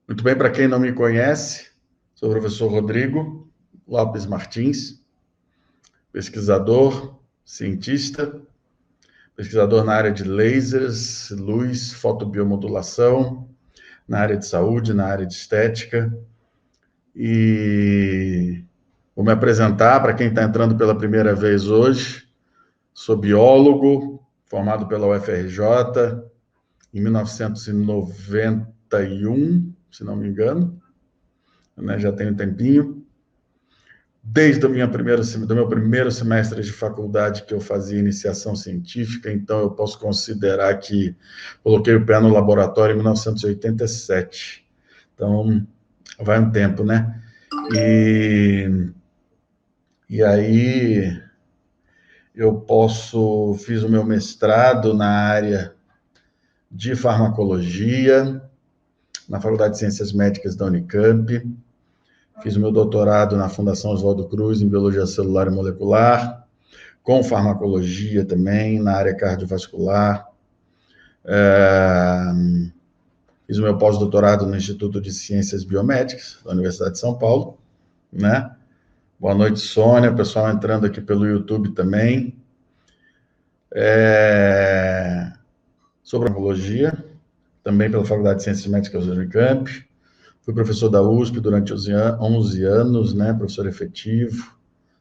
Muito bem, para quem não me conhece, sou o professor Rodrigo Lopes Martins, pesquisador, cientista, pesquisador na área de lasers, luz, fotobiomodulação, na área de saúde, na área de estética. E vou me apresentar para quem está entrando pela primeira vez hoje. Sou biólogo, formado pela UFRJ em 1991, se não me engano, né? Já tem um tempinho. Desde o meu primeiro semestre de faculdade que eu fazia iniciação científica, então eu posso considerar que coloquei o pé no laboratório em 1987. Então, vai um tempo, né? E aí fiz o meu mestrado na área de farmacologia, na Faculdade de Ciências Médicas da Unicamp. Fiz o meu doutorado na Fundação Oswaldo Cruz, em Biologia Celular e Molecular, com farmacologia também, na área cardiovascular. Fiz o meu pós-doutorado no Instituto de Ciências Biomédicas, da Universidade de São Paulo, né? Boa noite, Sônia, pessoal entrando aqui pelo YouTube também. Sobre farmacologia, também pela Faculdade de Ciências Médicas da Unicamp. Fui professor da USP durante 11 anos, né, professor efetivo.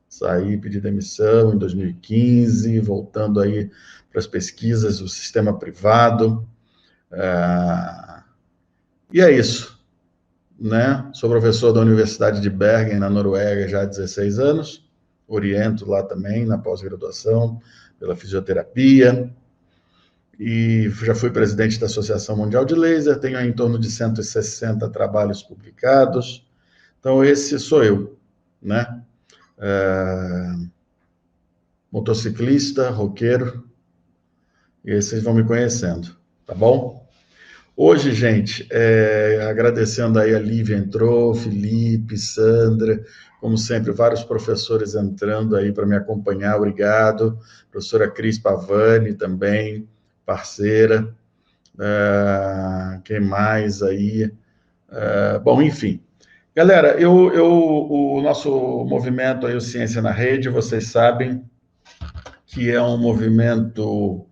Saí, pedi demissão em 2015, voltando aí para as pesquisas do sistema privado. E é isso, né? Sou professor da Universidade de Bergen, na Noruega, já há 16 anos. Oriento lá também, na pós-graduação, pela fisioterapia. E já fui presidente da Associação Mundial de Laser, tenho em torno de 160 trabalhos publicados. Então, esse sou eu, né? Motociclista, roqueiro, e aí vocês vão me conhecendo, tá bom? Hoje, gente, agradecendo aí a Lívia entrou, Felipe, Sandra, como sempre, vários professores entrando aí para me acompanhar, obrigado. Professora Cris Pavani também, parceira. Quem mais aí? Bom, enfim. Galera, o nosso movimento aí, o Ciência na Rede, vocês sabem que é um movimento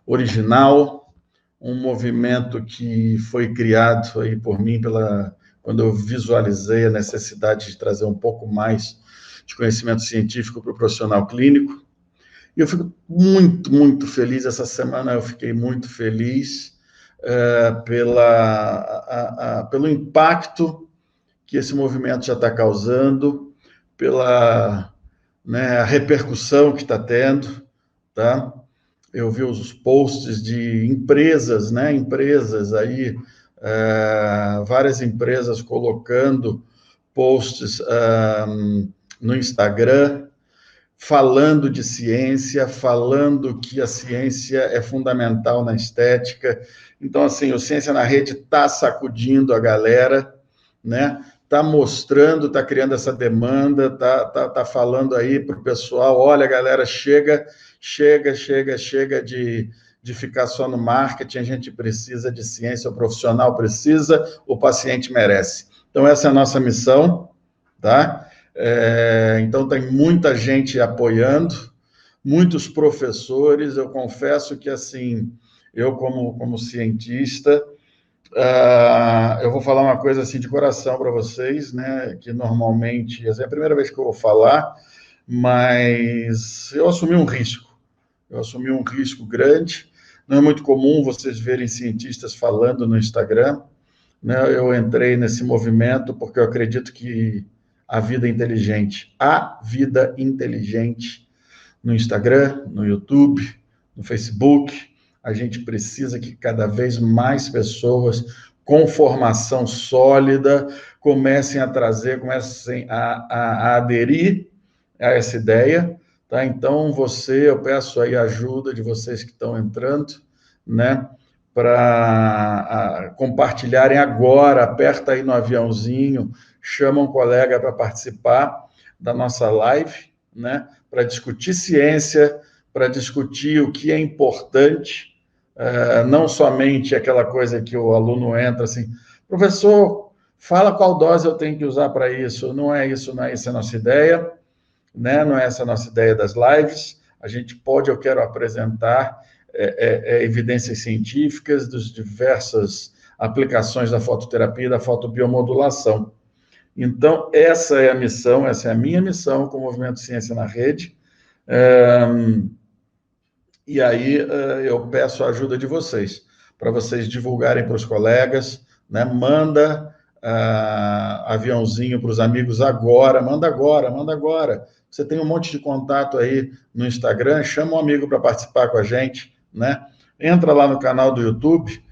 original, um movimento que foi criado aí por mim quando eu visualizei a necessidade de trazer um pouco mais de conhecimento científico para o profissional clínico. E eu fico muito, muito feliz. Essa semana eu fiquei muito feliz pelo impacto que esse movimento já está causando, pela a repercussão que está tendo, tá? Eu vi os posts de empresas, né? Empresas aí, várias empresas colocando posts no Instagram, falando de ciência, falando que a ciência é fundamental na estética. Então, assim, o Ciência na Rede está sacudindo a galera, né? Está mostrando, está criando essa demanda, está falando aí para o pessoal, olha, galera, chega de ficar só no marketing, a gente precisa de ciência, o profissional precisa, o paciente merece. Então, essa é a nossa missão, tá? Então, tem muita gente apoiando, muitos professores. Eu confesso que, assim, eu como cientista, eu vou falar uma coisa assim de coração para vocês, né? Que normalmente, essa é a primeira vez que eu vou falar, mas eu assumi um risco. Eu assumi um risco grande. Não é muito comum vocês verem cientistas falando no Instagram, né? Eu entrei nesse movimento porque eu acredito que a vida inteligente no Instagram, no YouTube, no Facebook. A gente precisa que cada vez mais pessoas com formação sólida comecem a aderir a essa ideia, tá? Então, eu peço aí a ajuda de vocês que estão entrando, né? Para compartilharem agora, aperta aí no aviãozinho, chama um colega para participar da nossa live, né? Para discutir ciência, para discutir o que é importante, não somente aquela coisa que o aluno entra assim, professor, Fala qual dose eu tenho que usar para isso. Não é isso, não é essa a nossa ideia, né? Não é essa a nossa ideia das lives. A gente pode, eu quero apresentar evidências científicas das diversas aplicações da fototerapia e da fotobiomodulação. Então, essa é a missão, essa é a minha missão com o Movimento Ciência na Rede. E aí eu peço a ajuda de vocês, para vocês divulgarem para os colegas, né? Manda aviãozinho para os amigos agora, manda agora, manda agora. Você tem um monte de contato aí no Instagram, chama um amigo para participar com a gente, né? Entra lá no canal do YouTube,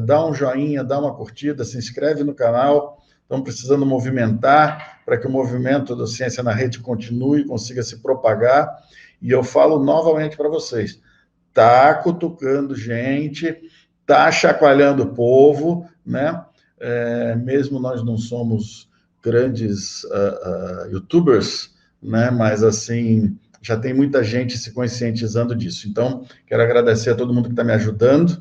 dá um joinha, dá uma curtida, se inscreve no canal. Estamos precisando movimentar para que o movimento da Ciência na Rede continue, consiga se propagar. E eu falo novamente para vocês, está cutucando gente, está chacoalhando o povo, né? Mesmo nós não somos grandes youtubers, né? Mas, assim, já tem muita gente se conscientizando disso. Então, quero agradecer a todo mundo que está me ajudando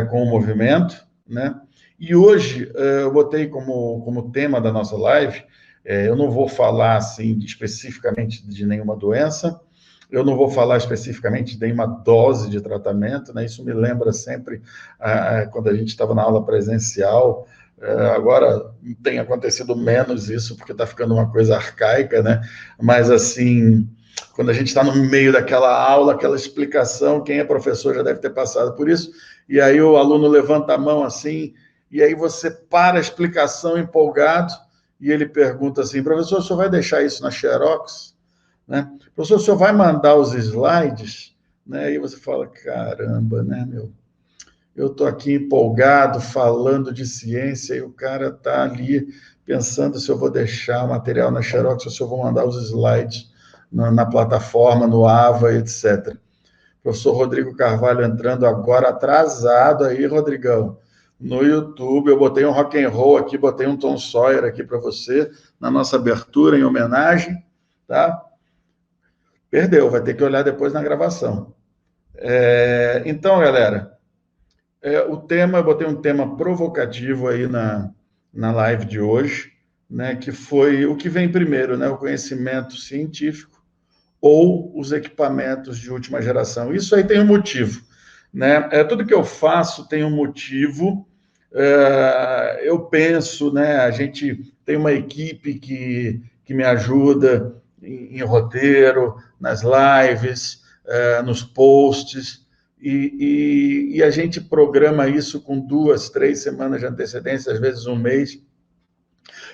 com o movimento, né? E hoje eu botei como tema da nossa live, eu não vou falar, assim, especificamente de nenhuma doença, eu não vou falar especificamente de nenhuma dose de tratamento, né? Isso me lembra sempre quando a gente estava na aula presencial. Agora tem acontecido menos isso, porque está ficando uma coisa arcaica, né? Mas, assim, quando a gente está no meio daquela aula, aquela explicação, quem é professor já deve ter passado por isso, e aí o aluno levanta a mão assim, e aí você para a explicação empolgado, e ele pergunta assim, professor, o senhor vai deixar isso na Xerox? Né? Professor, o senhor vai mandar os slides? Né? E você fala, caramba, né, meu? Eu estou aqui empolgado, falando de ciência, e o cara está ali pensando se eu vou deixar o material na Xerox ou se eu vou mandar os slides na plataforma, no AVA, etc. Professor Rodrigo Carvalho entrando agora atrasado aí, Rodrigão, no YouTube. Eu botei um rock and roll aqui, botei um Tom Sawyer aqui para você, na nossa abertura, em homenagem, tá? Perdeu, vai ter que olhar depois na gravação. Então, galera, o tema, eu botei um tema provocativo aí na live de hoje, né, que foi o que vem primeiro, né, o conhecimento científico ou os equipamentos de última geração. Isso aí tem um motivo, né? Tudo que eu faço tem um motivo. Eu penso, né, a gente tem uma equipe que me ajuda em roteiro, nas lives, nos posts, e a gente programa isso com 2, 3 semanas de antecedência, às vezes um mês.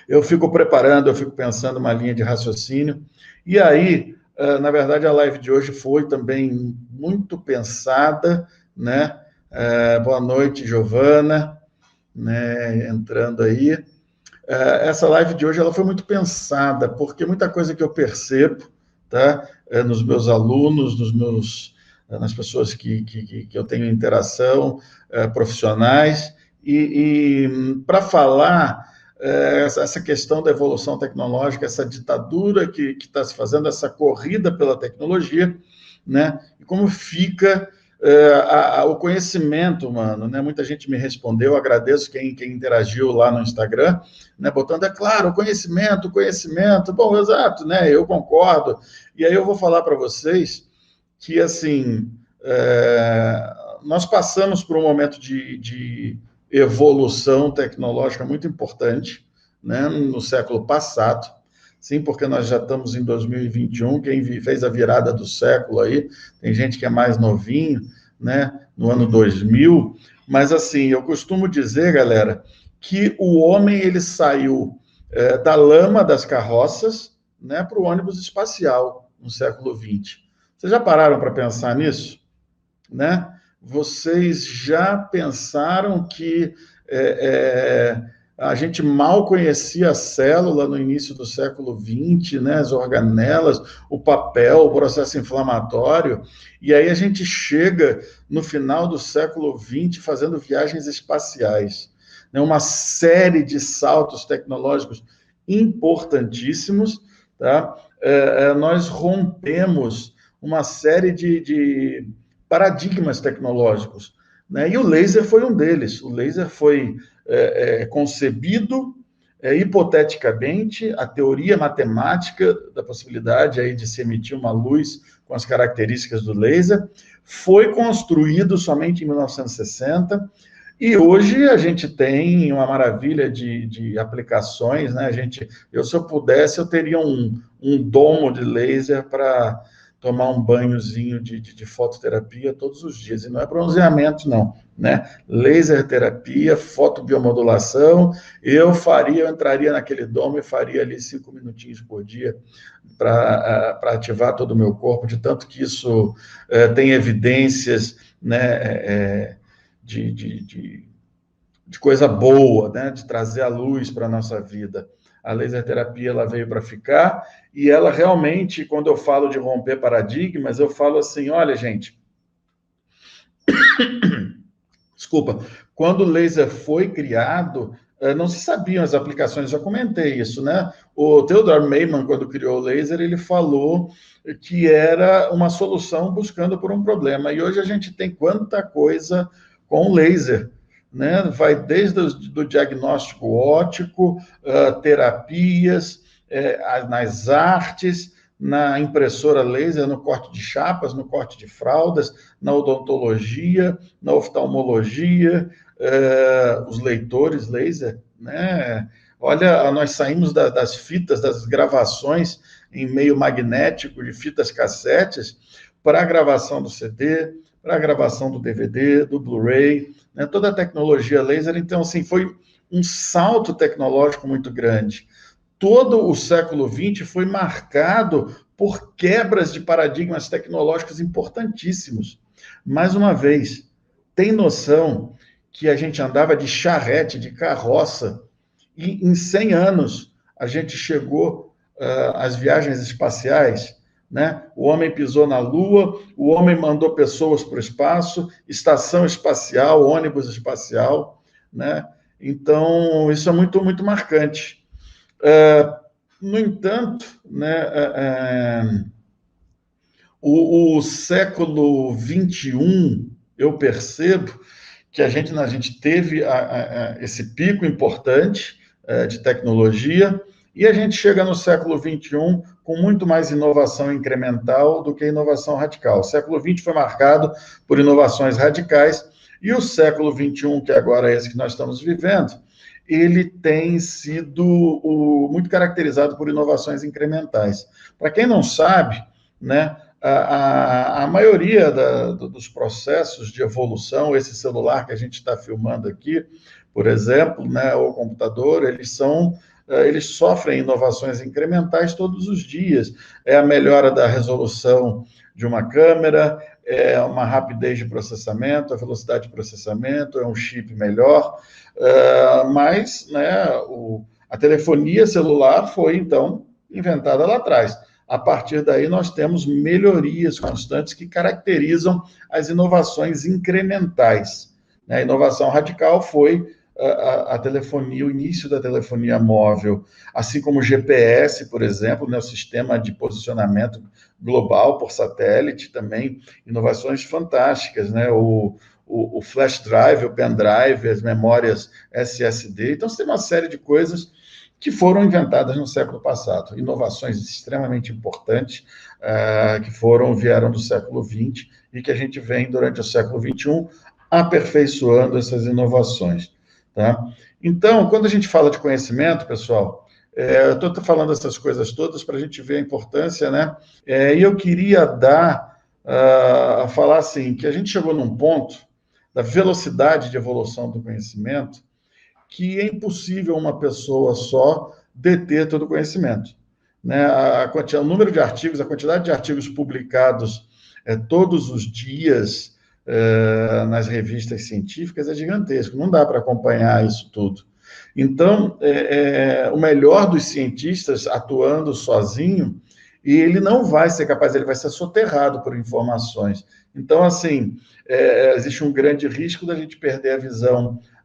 Eu fico preparando, eu fico pensando uma linha de raciocínio, e aí, na verdade, a live de hoje foi também muito pensada, né? Boa noite, Giovana, né, entrando aí. Essa live de hoje ela foi muito pensada, porque muita coisa que eu percebo, tá, nos meus alunos, nas pessoas que eu tenho interação, profissionais, e para falar essa questão da evolução tecnológica, essa ditadura que está se fazendo, essa corrida pela tecnologia, né, e como fica o conhecimento humano, né? Muita gente me respondeu, agradeço quem interagiu lá no Instagram, né? Botando, é claro, o conhecimento, bom, exato, né? Eu concordo, e aí eu vou falar para vocês que, assim, nós passamos por um momento de evolução tecnológica muito importante, né? No século passado, sim, porque nós já estamos em 2021, quem fez a virada do século aí, tem gente que é mais novinho, né, no ano 2000, mas, assim, eu costumo dizer, galera, que o homem, ele saiu da lama das carroças, né, para o ônibus espacial, no século XX. Vocês já pararam para pensar nisso? Né? Vocês já pensaram que a gente mal conhecia a célula no início do século XX, né? As organelas, o papel, o processo inflamatório, e aí a gente chega no final do século XX fazendo viagens espaciais, né? Uma série de saltos tecnológicos importantíssimos, tá? Nós rompemos uma série de paradigmas tecnológicos, né? E o laser foi um deles. O laser foi concebido hipoteticamente a teoria matemática da possibilidade aí de se emitir uma luz com as características do laser, foi construído somente em 1960, e hoje a gente tem uma maravilha de aplicações, né? Se eu pudesse, eu teria um domo de laser para tomar um banhozinho de fototerapia todos os dias. E não é bronzeamento, não, né? Laser terapia, fotobiomodulação, eu entraria naquele domo e faria ali 5 minutinhos por dia para ativar todo o meu corpo, de tanto que isso tem evidências, né, de coisa boa, né, de trazer a luz para a nossa vida. A laser terapia, ela veio para ficar, e ela realmente, quando eu falo de romper paradigmas, eu falo assim, olha, gente, desculpa, quando o laser foi criado, não se sabiam as aplicações, já comentei isso, né? O Theodore Maiman, quando criou o laser, ele falou que era uma solução buscando por um problema, e hoje a gente tem quanta coisa com o laser, né? Vai desde o diagnóstico óptico, terapias, nas artes, na impressora laser, no corte de chapas, no corte de fraldas, na odontologia, na oftalmologia, os leitores laser, né? Olha, nós saímos das fitas, das gravações em meio magnético de fitas cassetes para a gravação do CD, para a gravação do DVD, do Blu-ray, né? Toda a tecnologia laser. Então, assim, foi um salto tecnológico muito grande. Todo o século XX foi marcado por quebras de paradigmas tecnológicos importantíssimos. Mais uma vez, tem noção que a gente andava de charrete, de carroça, e em 100 anos a gente chegou às viagens espaciais, né? O homem pisou na Lua, o homem mandou pessoas para o espaço, estação espacial, ônibus espacial, né? Então, isso é muito, muito marcante. No entanto, né, o século XXI, eu percebo que a gente teve esse pico importante de tecnologia, e a gente chega no século XXI com muito mais inovação incremental do que inovação radical. O século XX foi marcado por inovações radicais, e o século XXI, que agora é esse que nós estamos vivendo, ele tem sido muito caracterizado por inovações incrementais. Para quem não sabe, né, a maioria dos processos de evolução, esse celular que a gente está filmando aqui, por exemplo, né, o computador, eles sofrem inovações incrementais todos os dias. É a melhora da resolução de uma câmera, é uma rapidez de processamento, a velocidade de processamento, é um chip melhor, mas, né, a telefonia celular foi, então, inventada lá atrás. A partir daí, nós temos melhorias constantes que caracterizam as inovações incrementais. A inovação radical foi a telefonia, o início da telefonia móvel, assim como o GPS, por exemplo, né, o sistema de posicionamento global por satélite, também inovações fantásticas, né? O flash drive, o pendrive, as memórias SSD. Então, você tem uma série de coisas que foram inventadas no século passado, inovações extremamente importantes que vieram do século XX e que a gente vem, durante o século XXI, aperfeiçoando essas inovações. Tá? Então, quando a gente fala de conhecimento, pessoal, eu estou falando essas coisas todas para a gente ver a importância, né? E eu queria falar assim, que a gente chegou num ponto da velocidade de evolução do conhecimento que é impossível uma pessoa só deter todo o conhecimento. Né? O número de artigos, a quantidade de artigos publicados todos os dias nas revistas científicas é gigantesco, não dá para acompanhar isso tudo. Então, o melhor dos cientistas atuando sozinho, e ele não vai ser capaz, ele vai ser soterrado por informações. Então, assim, existe um grande risco da gente perder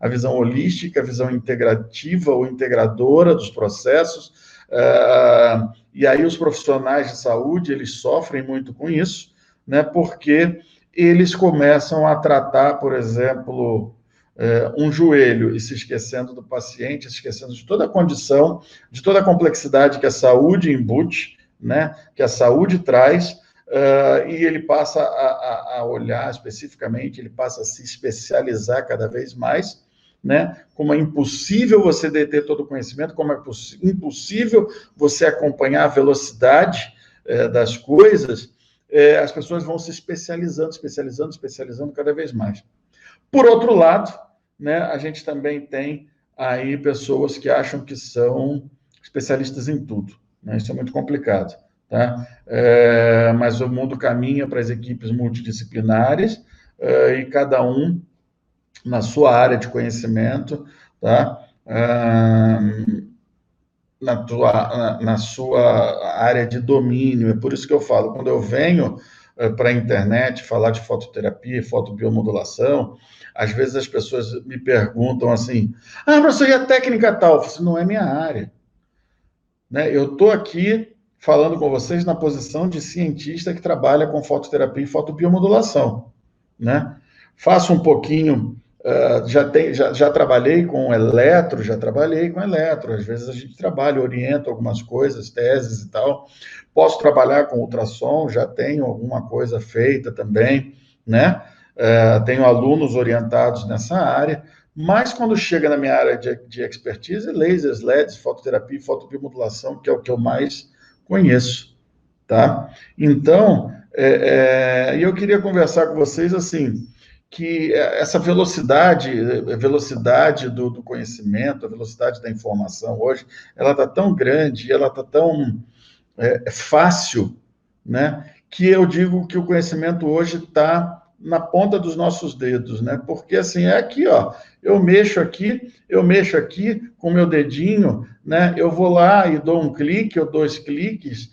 a visão holística, a visão integrativa ou integradora dos processos, e aí os profissionais de saúde, eles sofrem muito com isso, né, porque eles começam a tratar, por exemplo, um joelho e se esquecendo do paciente, se esquecendo de toda a condição, de toda a complexidade que a saúde embute, né, que a saúde traz, e ele passa a olhar especificamente, ele passa a se especializar cada vez mais, né, como é impossível você deter todo o conhecimento, como é impossível você acompanhar a velocidade das coisas, as pessoas vão se especializando cada vez mais. Por outro lado, né, a gente também tem aí pessoas que acham que são especialistas em tudo, né? Isso é muito complicado, tá? Mas o mundo caminha para as equipes multidisciplinares e cada um na sua área de conhecimento, tá? Na sua área de domínio. É por isso que eu falo, quando eu venho para a internet falar de fototerapia, fotobiomodulação, às vezes as pessoas me perguntam assim, professor, e a técnica tal? Isso não é minha área. Né? Eu estou aqui falando com vocês na posição de cientista que trabalha com fototerapia e fotobiomodulação. Né? Faço um pouquinho, já trabalhei com eletro, às vezes a gente trabalha, orienta algumas coisas, teses e tal. Posso trabalhar com ultrassom, já tenho alguma coisa feita também, né? Tenho alunos orientados nessa área, mas quando chega na minha área de expertise, lasers, LEDs, fototerapia e fotobiomodulação, que é o que eu mais conheço, tá? Então, eu queria conversar com vocês, assim, que essa velocidade do conhecimento, a velocidade da informação hoje, ela está tão grande, ela está tão fácil, né, que eu digo que o conhecimento hoje está na ponta dos nossos dedos, né? Porque assim, é aqui, ó, eu mexo aqui com o meu dedinho, né? Eu vou lá e dou um clique ou 2 cliques,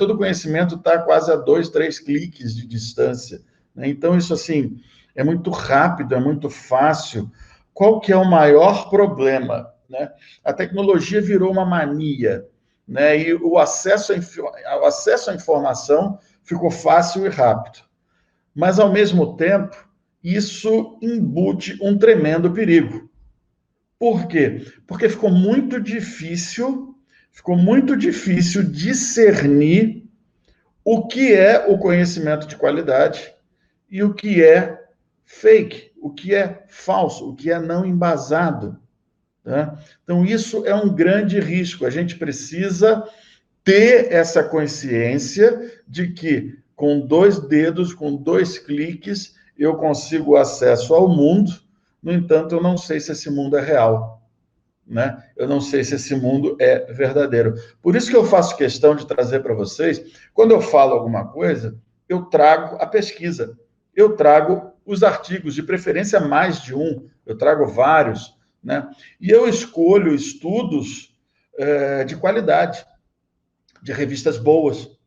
todo o conhecimento está quase a 2, 3 cliques de distância, né? Então, isso assim, é muito rápido, é muito fácil. Qual que é o maior problema, né? A tecnologia virou uma mania, né? E o acesso à informação ficou fácil e rápido. Mas, ao mesmo tempo, isso embute um tremendo perigo. Por quê? Porque ficou muito difícil discernir o que é o conhecimento de qualidade e o que é fake, o que é falso, o que é não embasado. Tá? Então, isso é um grande risco. A gente precisa ter essa consciência de que com 2 dedos, com 2 cliques, eu consigo acesso ao mundo. No entanto, eu não sei se esse mundo é real, né? Eu não sei se esse mundo é verdadeiro. Por isso que eu faço questão de trazer para vocês, quando eu falo alguma coisa, eu trago a pesquisa, eu trago os artigos, de preferência mais de um, eu trago vários, né? E eu escolho estudos de qualidade, de revistas boas,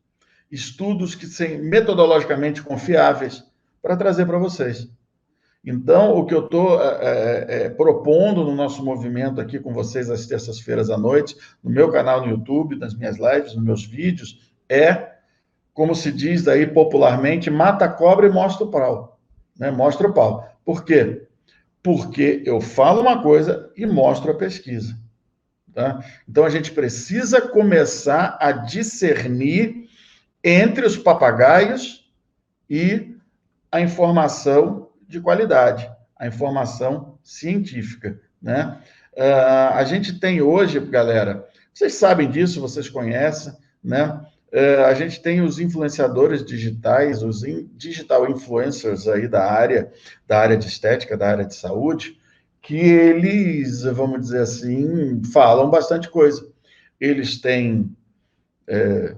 estudos que são metodologicamente confiáveis para trazer para vocês. Então, o que eu estou propondo no nosso movimento aqui com vocês às terças-feiras à noite, no meu canal no YouTube, nas minhas lives, nos meus vídeos, como se diz daí popularmente, mata a cobra e mostra o pau. Né? Mostra o pau. Por quê? Porque eu falo uma coisa e mostro a pesquisa. Tá? Então, a gente precisa começar a discernir entre os papagaios e a informação de qualidade, a informação científica, né? A gente tem hoje, galera, vocês sabem disso, vocês conhecem, né? A gente tem os influenciadores digitais, os digital influencers aí da área de estética, da área de saúde, que eles, vamos dizer assim, falam bastante coisa. Eles têm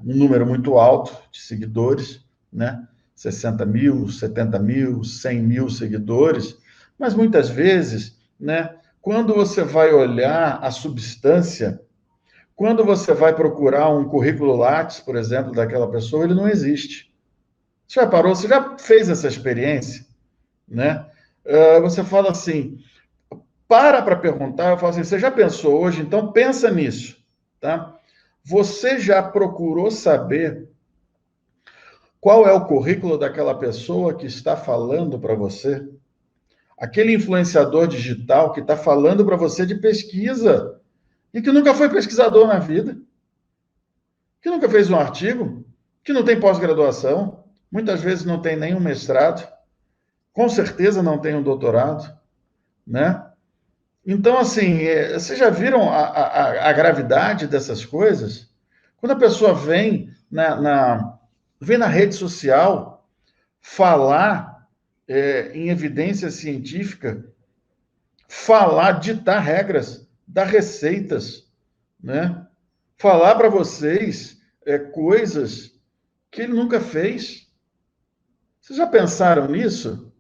um número muito alto de seguidores, né? 60 mil, 70 mil, 100 mil seguidores, mas muitas vezes, né, quando você vai olhar a substância, quando você vai procurar um currículo Lattes, por exemplo, daquela pessoa, ele não existe. Você já parou? Você já fez essa experiência? Né? Você fala assim, para perguntar, eu falo assim, você já pensou hoje? Então pensa nisso, tá? Você já procurou saber qual é o currículo daquela pessoa que está falando para você? aquele influenciador digital que está falando para você de pesquisa e que nunca foi pesquisador na vida, que nunca fez um artigo, que não tem pós-graduação, muitas vezes não tem nenhum mestrado, com certeza não tem um doutorado, né? Então, assim, vocês já viram a gravidade dessas coisas? Quando a pessoa vem vem na rede social falar em evidência científica, falar, ditar regras, dar receitas, né? Falar para vocês coisas que ele nunca fez. Vocês já pensaram nisso?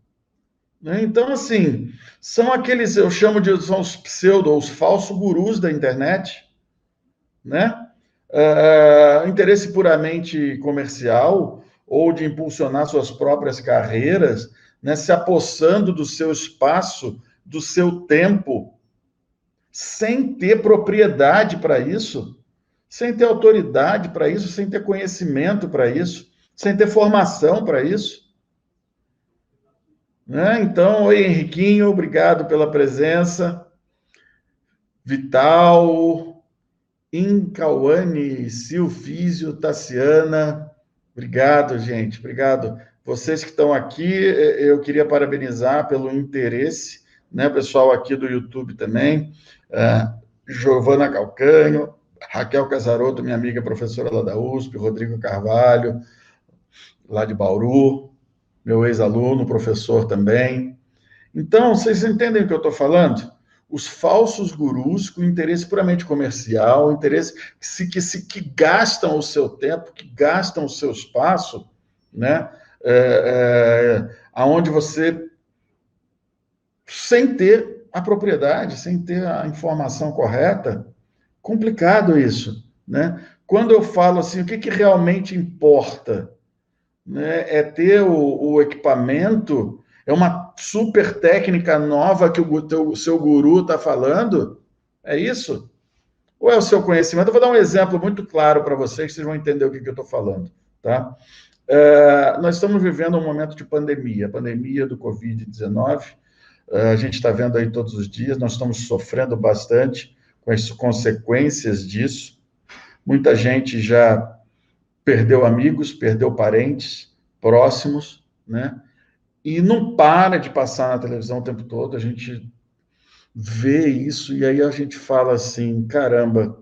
Né? Então, assim, são aqueles, eu chamo de, são os pseudo, os falsos gurus da internet, né? Interesse puramente comercial ou de impulsionar suas próprias carreiras, né? Se apossando do seu espaço, do seu tempo, sem ter propriedade para isso, sem ter autoridade para isso, sem ter conhecimento para isso, sem ter formação para isso. Né? Então, oi, Henriquinho, obrigado pela presença. Vital, Incauane, Silfísio, Tassiana, obrigado, gente, obrigado. Vocês que estão aqui, eu queria parabenizar pelo interesse, né, pessoal aqui do YouTube também, Giovana Calcanho, Raquel Casaroto, minha amiga professora lá da USP, Rodrigo Carvalho, lá de Bauru, meu ex-aluno, professor também. Então, vocês entendem o que eu estou falando? Os falsos gurus com interesse puramente comercial, interesse que gastam o seu tempo, que gastam o seu espaço, né? Aonde você, sem ter a propriedade, sem ter a informação correta, complicado isso, né? Quando eu falo assim, o que realmente importa, né? É ter o equipamento, é uma super técnica nova que o seu guru está falando? É isso? Ou é o seu conhecimento? Eu vou dar um exemplo muito claro para vocês, vocês vão entender o que eu estou falando. Tá? Nós estamos vivendo um momento de pandemia, a pandemia do Covid-19. A gente está vendo aí todos os dias, nós estamos sofrendo bastante com as consequências disso. Muita gente já perdeu amigos, perdeu parentes próximos, né? E não para de passar na televisão o tempo todo, a gente vê isso e aí a gente fala assim, caramba,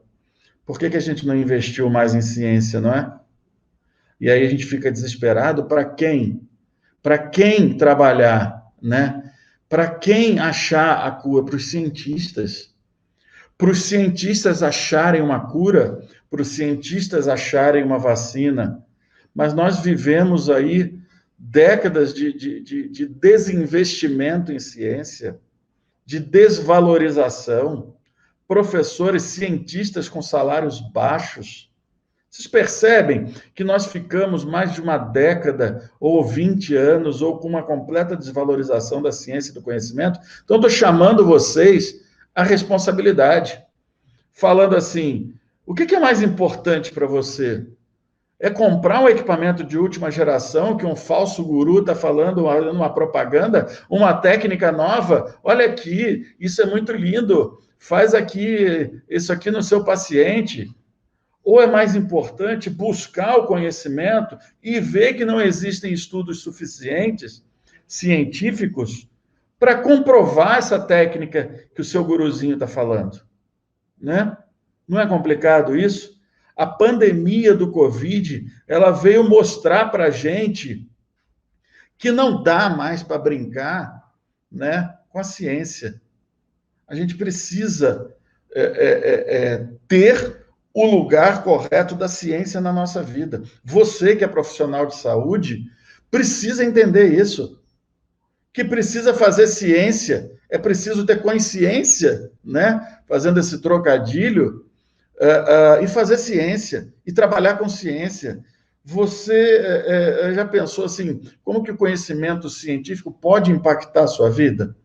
por que a gente não investiu mais em ciência, não é? E aí a gente fica desesperado, para quem? Para quem trabalhar, né? Para quem achar a cura? Para os cientistas acharem uma cura, para os cientistas acharem uma vacina. Mas nós vivemos aí décadas de desinvestimento em ciência, de desvalorização, professores, cientistas com salários baixos. Vocês percebem que nós ficamos mais de uma década, ou 20 anos, ou com uma completa desvalorização da ciência e do conhecimento? Então, estou chamando vocês à responsabilidade, falando assim, o que é mais importante para você? É comprar um equipamento de última geração que um falso guru está falando, uma propaganda, uma técnica nova? Olha aqui, isso é muito lindo, faz aqui isso aqui no seu paciente. Ou é mais importante buscar o conhecimento e ver que não existem estudos suficientes, científicos, para comprovar essa técnica que o seu guruzinho está falando? Né? Não é complicado isso? A pandemia do Covid, ela veio mostrar para a gente que não dá mais para brincar, né, com a ciência. A gente precisa ter o lugar correto da ciência na nossa vida. Você que é profissional de saúde, precisa entender isso. Que precisa fazer ciência, é preciso ter consciência, né, fazendo esse trocadilho, e fazer ciência, e trabalhar com ciência. Você já pensou assim, como que o conhecimento científico pode impactar a sua vida?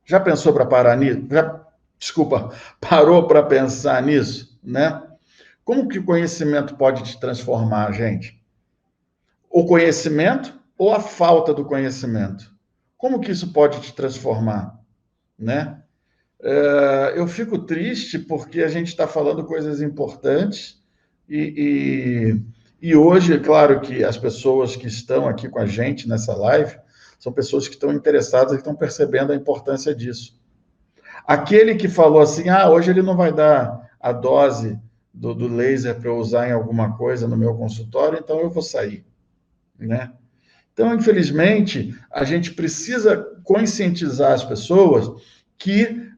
Já pensou para parar nisso? Parou para pensar nisso, né? Como que o conhecimento pode te transformar, gente? O conhecimento ou a falta do conhecimento? como que isso pode te transformar, né? Eu fico triste porque a gente está falando coisas importantes e hoje, é claro que as pessoas que estão aqui com a gente nessa live são pessoas que estão interessadas e estão percebendo a importância disso. Aquele que falou assim, hoje ele não vai dar a dose do laser para eu usar em alguma coisa no meu consultório, então eu vou sair, né? Então, infelizmente, a gente precisa conscientizar as pessoas que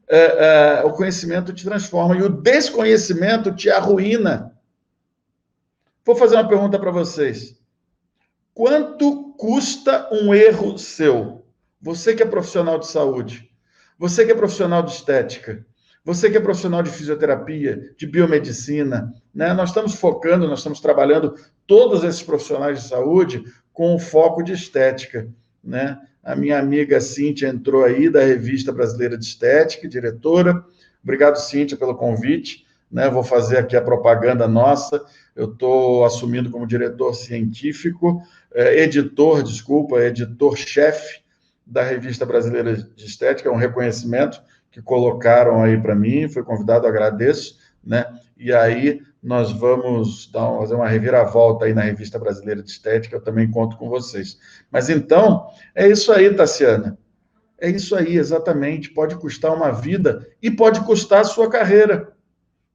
o conhecimento te transforma e o desconhecimento te arruína. Vou fazer uma pergunta para vocês. Quanto custa um erro seu? Você que é profissional de saúde, você que é profissional de estética, você que é profissional de fisioterapia, de biomedicina, né? Nós estamos focando, nós estamos trabalhando todos esses profissionais de saúde com o foco de estética, né? A minha amiga Cíntia entrou aí, da Revista Brasileira de Estética, diretora. Obrigado, Cíntia, pelo convite, né? Vou fazer aqui a propaganda nossa. Eu estou assumindo como diretor científico, editor-chefe da Revista Brasileira de Estética, é um reconhecimento que colocaram aí para mim, fui convidado, agradeço, né? E aí nós vamos fazer uma reviravolta aí na Revista Brasileira de Estética, eu também conto com vocês. Mas então, é isso aí, Tassiana. É isso aí, exatamente. Pode custar uma vida e pode custar a sua carreira,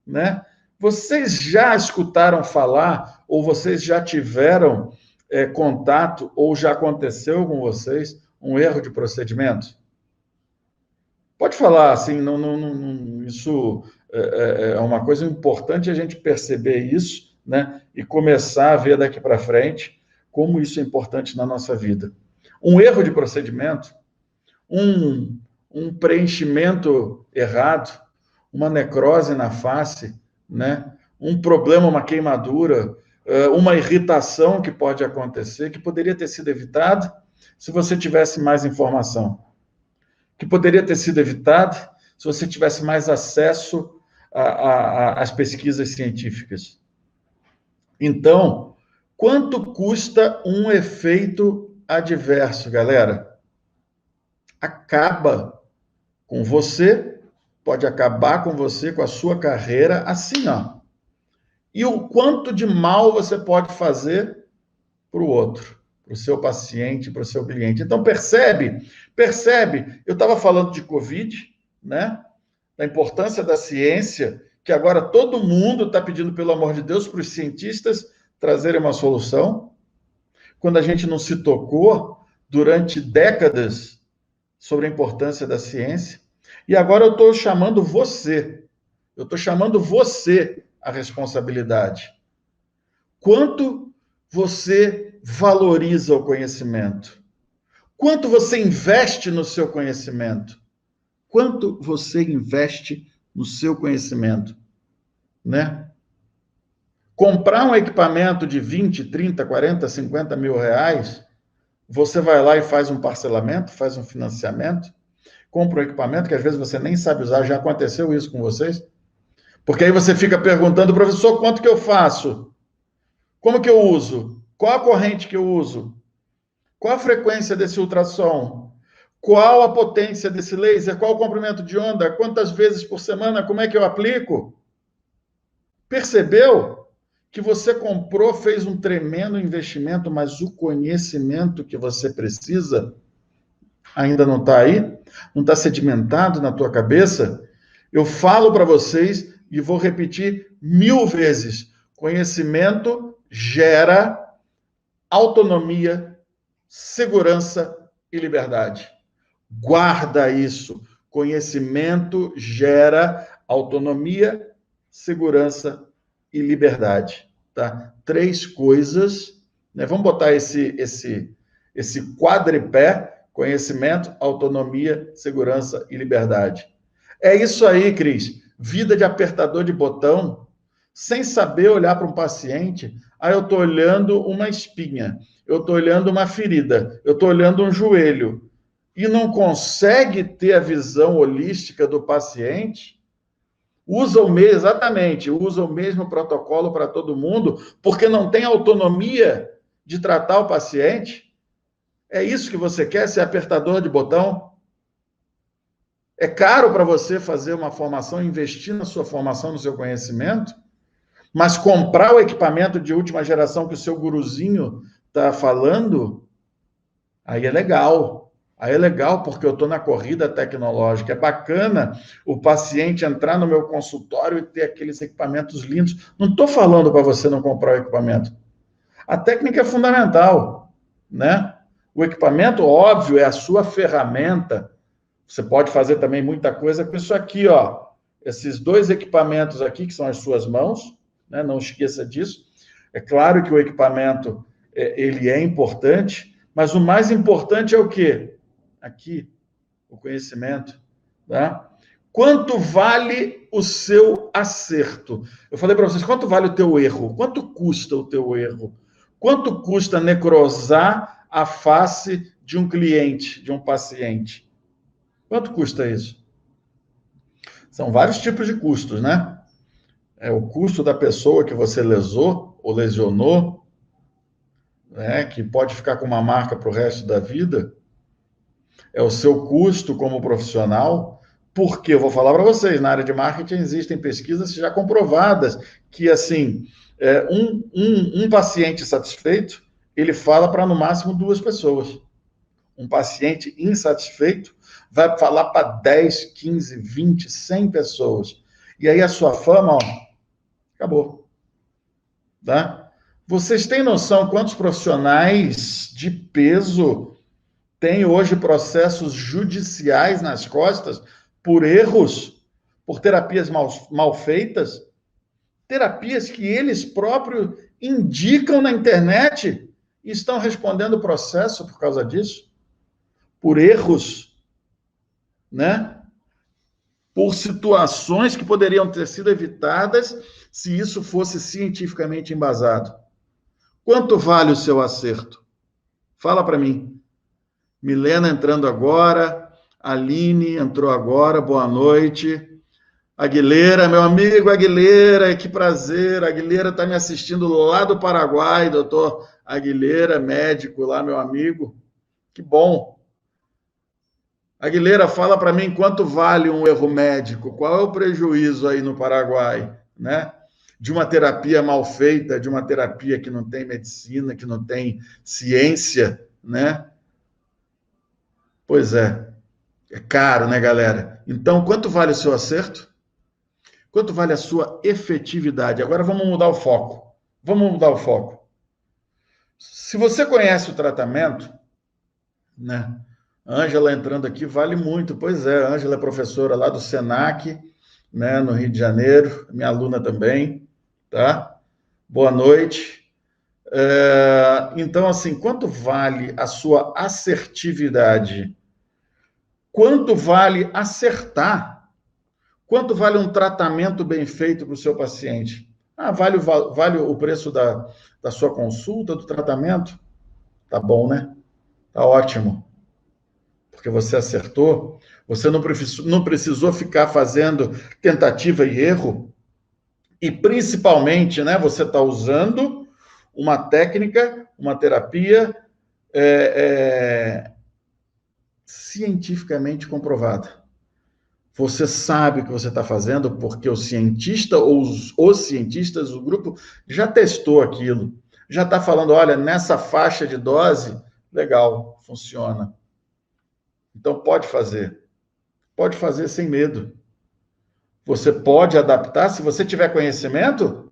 né? Vocês já escutaram falar, ou vocês já tiveram contato, ou já aconteceu com vocês um erro de procedimento? Pode falar, assim, isso é uma coisa importante a gente perceber isso, né? E começar a ver daqui para frente como isso é importante na nossa vida. Um erro de procedimento, um preenchimento errado, uma necrose na face, né? Um problema, uma queimadura, uma irritação que pode acontecer, que poderia ter sido evitado se você tivesse mais informação, que poderia ter sido evitado se você tivesse mais acesso às pesquisas científicas. Então, quanto custa um efeito adverso, galera? Acaba com você, pode acabar com você, com a sua carreira, assim, ó. E o quanto de mal você pode fazer para o outro, para o seu paciente, para o seu cliente. Então, percebe, eu estava falando de Covid, né? Da importância da ciência, que agora todo mundo está pedindo, pelo amor de Deus, para os cientistas trazerem uma solução, quando a gente não se tocou durante décadas sobre a importância da ciência. E agora eu estou chamando você à responsabilidade. Quanto você valoriza o conhecimento? Quanto você investe no seu conhecimento? Quanto você investe no seu conhecimento? Né? Comprar um equipamento de 20, 30, 40, 50 mil reais, você vai lá e faz um parcelamento, faz um financiamento, compra um equipamento que às vezes você nem sabe usar. Já aconteceu isso com vocês? Porque aí você fica perguntando, professor, quanto que eu faço? Como que eu uso? Qual a corrente que eu uso? Qual a frequência desse ultrassom? Qual a potência desse laser? Qual o comprimento de onda? Quantas vezes por semana? Como é que eu aplico? Percebeu que você comprou, fez um tremendo investimento, mas o conhecimento que você precisa ainda não está aí? Não está sedimentado na tua cabeça? Eu falo para vocês e vou repetir 1000 vezes. Conhecimento gera autonomia, segurança e liberdade. Guarda isso. Conhecimento gera autonomia, segurança e liberdade. Tá? 3 coisas, né? Vamos botar esse quadripé: conhecimento, autonomia, segurança e liberdade. É isso aí, Cris. Vida de apertador de botão, sem saber olhar para um paciente. Eu estou olhando uma espinha, eu estou olhando uma ferida, eu estou olhando um joelho, e não consegue ter a visão holística do paciente, usa o mesmo protocolo para todo mundo, porque não tem autonomia de tratar o paciente. É isso que você quer, ser apertador de botão? É caro para você fazer uma formação, investir na sua formação, no seu conhecimento, mas comprar o equipamento de última geração que o seu guruzinho está falando, aí é legal. Aí é legal porque eu estou na corrida tecnológica. É bacana o paciente entrar no meu consultório e ter aqueles equipamentos lindos. Não estou falando para você não comprar o equipamento. A técnica é fundamental, né? O equipamento, óbvio, é a sua ferramenta. Você pode fazer também muita coisa com isso aqui, ó. Esses dois equipamentos aqui, que são as suas mãos, né? Não esqueça disso. É claro que o equipamento, ele é importante, mas o mais importante é o quê? Aqui, o conhecimento, tá? Quanto vale o seu acerto? Eu falei para vocês, quanto vale o teu erro? Quanto custa o teu erro? Quanto custa necrosar a face de um cliente, de um paciente? Quanto custa isso? São vários tipos de custos, né? É o custo da pessoa que você lesou ou lesionou, né? Que pode ficar com uma marca para o resto da vida. É o seu custo como profissional. Porque eu vou falar para vocês, na área de marketing existem pesquisas já comprovadas que, assim, um paciente satisfeito, ele fala para, no máximo, 2 pessoas. Um paciente insatisfeito vai falar para 10, 15, 20, 100 pessoas. E aí a sua fama, ó, acabou. Tá? Vocês têm noção quantos profissionais de peso têm hoje processos judiciais nas costas por erros, por terapias mal feitas? Terapias que eles próprios indicam na internet e estão respondendo processo por causa disso? Por erros, né? Por situações que poderiam ter sido evitadas se isso fosse cientificamente embasado. Quanto vale o seu acerto? Fala para mim. Milena entrando agora, Aline entrou agora, boa noite. Aguilera, meu amigo Aguilera, que prazer. Aguilera está me assistindo lá do Paraguai, doutor Aguilera, médico lá, meu amigo. Que bom. Aguilera, fala para mim quanto vale um erro médico, qual é o prejuízo aí no Paraguai, né? De uma terapia mal feita, de uma terapia que não tem medicina, que não tem ciência, né? Pois é caro, né, galera? Então, quanto vale o seu acerto? Quanto vale a sua efetividade? Agora vamos mudar o foco. Vamos mudar o foco. Se você conhece o tratamento, né? Ângela entrando aqui vale muito. Pois é, a Ângela é professora lá do Senac, né, no Rio de Janeiro, minha aluna também, tá? Boa noite. Então, assim, quanto vale a sua assertividade? Quanto vale acertar? Quanto vale um tratamento bem feito para o seu paciente? Vale o preço da sua consulta, do tratamento? Tá bom, né? Tá ótimo. Porque você acertou, você não precisou ficar fazendo tentativa e erro, e principalmente, né, você está usando uma técnica, uma terapia cientificamente comprovada. Você sabe o que você está fazendo porque o cientista ou os cientistas, o grupo, já testou aquilo, já está falando, olha, nessa faixa de dose, legal, funciona. Então, pode fazer sem medo. Você pode adaptar, se você tiver conhecimento,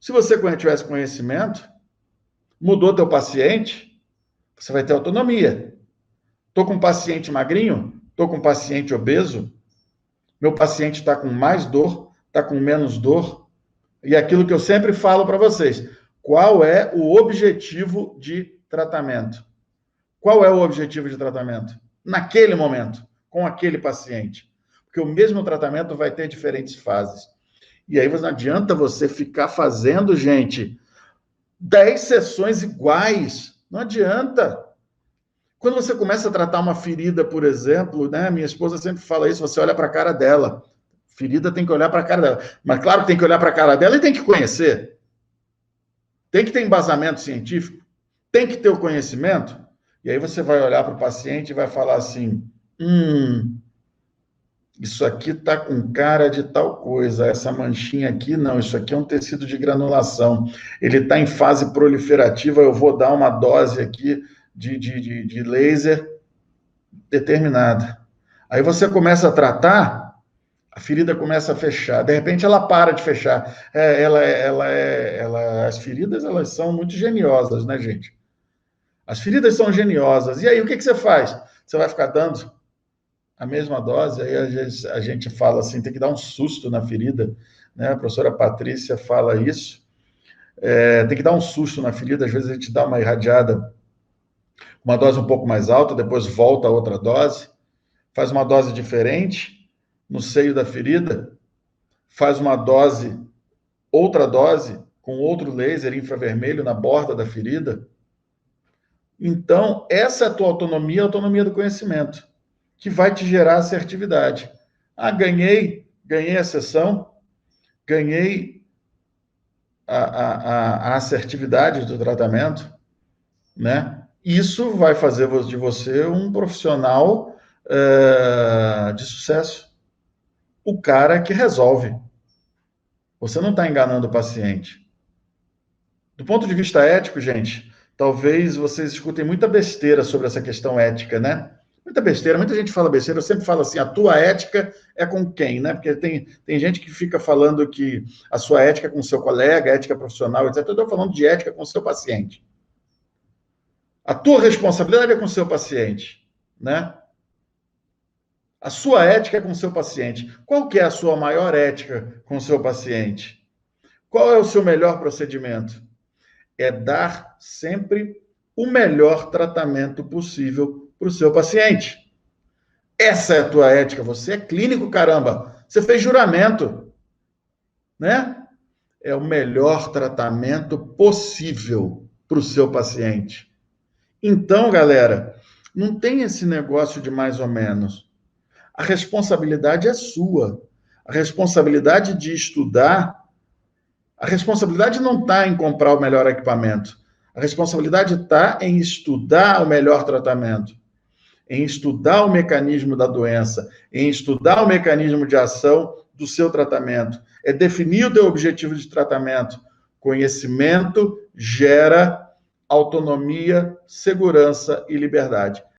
se você tivesse conhecimento, mudou teu paciente, você vai ter autonomia. Estou com um paciente magrinho, estou com um paciente obeso, meu paciente está com mais dor, está com menos dor, e aquilo que eu sempre falo para vocês, qual é o objetivo de tratamento? Qual é o objetivo de tratamento? Naquele momento, com aquele paciente. Porque o mesmo tratamento vai ter diferentes fases. E aí não adianta você ficar fazendo, gente, 10 sessões iguais. Não adianta. Quando você começa a tratar uma ferida, por exemplo, né? Minha esposa sempre fala isso, você olha para a cara dela. Ferida tem que olhar para a cara dela. Mas claro que tem que olhar para a cara dela e tem que conhecer. Tem que ter embasamento científico. Tem que ter o conhecimento. E aí você vai olhar para o paciente e vai falar assim, isso aqui está com cara de tal coisa, essa manchinha aqui, não, isso aqui é um tecido de granulação, ele está em fase proliferativa, eu vou dar uma dose aqui de laser determinada. Aí você começa a tratar, a ferida começa a fechar, de repente ela para de fechar. As feridas, elas são muito geniosas, né, gente? As feridas são geniosas. E aí, o que você faz? Você vai ficar dando a mesma dose, aí a gente fala assim, tem que dar um susto na ferida, né? A professora Patrícia fala isso, tem que dar um susto na ferida, às vezes a gente dá uma irradiada, uma dose um pouco mais alta, depois volta a outra dose, faz uma dose diferente no seio da ferida, faz uma dose, outra dose, com outro laser infravermelho na borda da ferida. Então, essa é a tua autonomia, a autonomia do conhecimento, que vai te gerar assertividade. Ah, ganhei a sessão, ganhei a assertividade do tratamento, né? Isso vai fazer de você um profissional de sucesso. O cara que resolve. Você não está enganando o paciente. Do ponto de vista ético, gente, talvez vocês escutem muita besteira sobre essa questão ética, né? Muita besteira, muita gente fala besteira, eu sempre falo assim, a tua ética é com quem, né? Porque tem gente que fica falando que a sua ética é com o seu colega, ética profissional, etc. Eu estou falando de ética com o seu paciente. A tua responsabilidade é com o seu paciente, né? A sua ética é com o seu paciente. Qual que é a sua maior ética com o seu paciente? Qual é o seu melhor procedimento? É dar sempre o melhor tratamento possível para o seu paciente. Essa é a tua ética. Você é clínico, caramba. Você fez juramento, né? É o melhor tratamento possível para o seu paciente. Então, galera, não tem esse negócio de mais ou menos. A responsabilidade é sua. A responsabilidade de estudar, a responsabilidade não está em comprar o melhor equipamento. A responsabilidade está em estudar o melhor tratamento, em estudar o mecanismo da doença, em estudar o mecanismo de ação do seu tratamento. É definir o teu objetivo de tratamento. Conhecimento gera autonomia, segurança e liberdade.